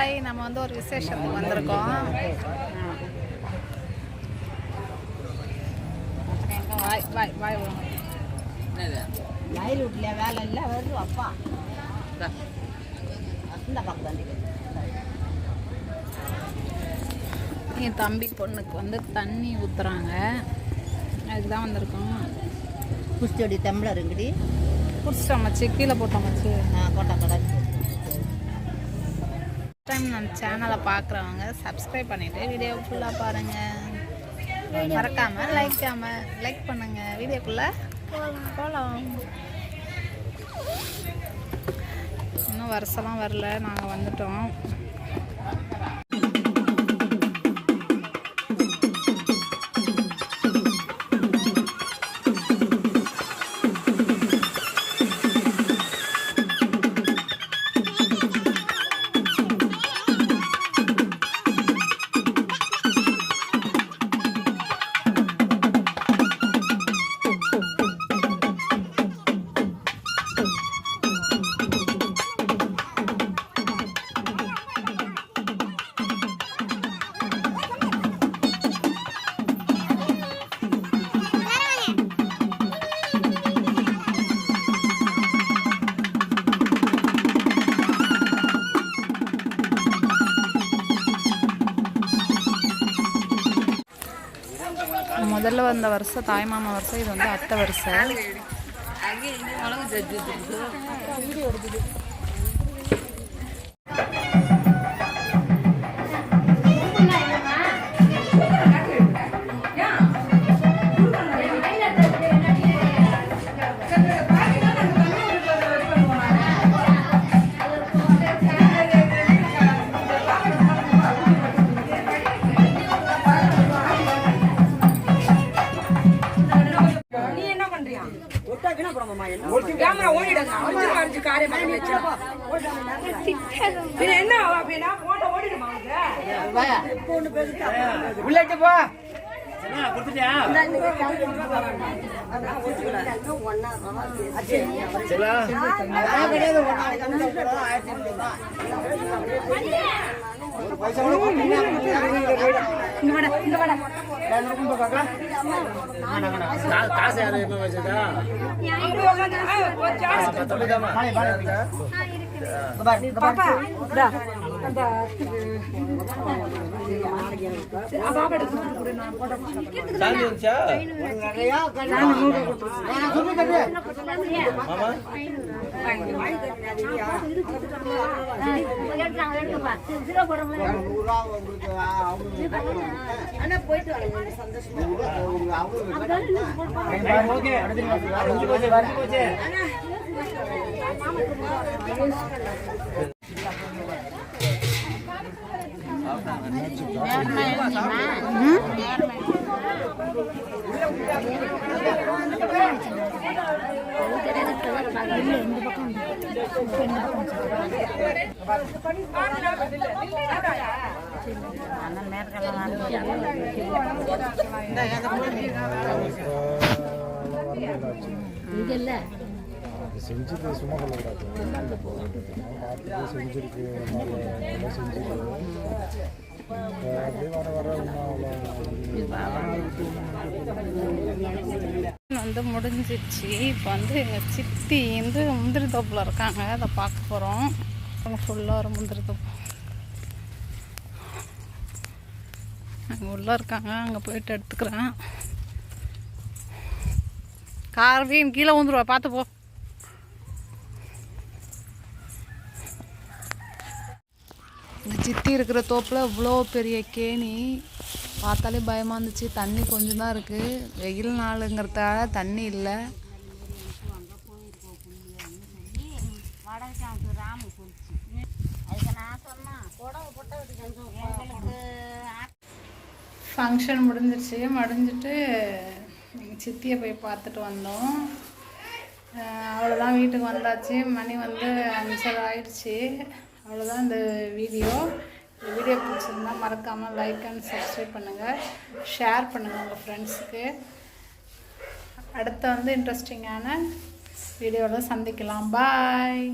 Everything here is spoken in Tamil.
ஹாய், நம்ம வந்து ஒரு விசேஷத்துக்கு வந்திருக்கோம். வாய் வாய் வாய் மயில் வீட்டில் வேலை இல்லை வருது அப்பா அந்த பக்கம் என் தம்பி பொண்ணுக்கு வந்து தண்ணி ஊற்றுறாங்க. அதுக்கு தான் வந்திருக்கோம். குடிச்சோடி டம்ளர் இருக்குடி குடிச்சிட்டோம் மச்சி, கீழே போட்டோம் மச்சி. கொட்டை கடை டைம் நம்ம சேனலை பார்க்குறவங்க சப்ஸ்கிரைப் பண்ணிவிட்டு வீடியோ ஃபுல்லாக பாருங்கள். மறக்காமல் லைக் பண்ணுங்கள். வீடியோக்குள்ளே போகலாம். இன்னும் வருஷம்லாம் வரல, நாங்கள் வந்துட்டோம். முதல்ல வந்த வருஷம் தாய்மாமா வருஷம், இது வந்து அத்தை வருஷம். செஞ்சுட்டு சும்மா சொல்லக்கூடாது. செஞ்சுருக்கு வந்து முடிஞ்சிச்சு. இப்போ வந்து எங்கள் சித்தி வந்து முந்திரி தோப்பில் இருக்காங்க, அதை பார்க்க போகிறோம். ஃபுல்லாக ஒரு முந்திரி தோப்பு அங்கே உள்ளே இருக்காங்க. அங்கே போயிட்டு எடுத்துக்கிறேன். கார்வியும் கீழே வந்துடுவா, பார்த்து போ. இந்த சித்தி இருக்கிற தோப்பில் இவ்வளோ பெரிய கேணி, பார்த்தாலே பயமாக இருந்துச்சு. தண்ணி கொஞ்சம் தான் இருக்குது, வெயில் நாளுங்கிறதால தண்ணி இல்லை. ஃபங்க்ஷன் முடிஞ்சிருச்சு. முடிஞ்சிட்டு எங்கள் சித்தியை போய் பார்த்துட்டு வந்தோம். அவ்வளோதான், வீட்டுக்கு வந்தாச்சு. மணி வந்து 5:30 ஆயிடுச்சு. அவ்வளோதான் இந்த வீடியோ. இந்த வீடியோ பிடிச்சிருந்தால் மறக்காமல் லைக் அண்ட் சப்ஸ்கிரைப் பண்ணுங்கள், ஷேர் பண்ணுங்கள் உங்கள் ஃப்ரெண்ட்ஸுக்கு. அடுத்த வந்து இன்ட்ரெஸ்டிங்கான வீடியோவில் சந்திக்கலாம். பாய்.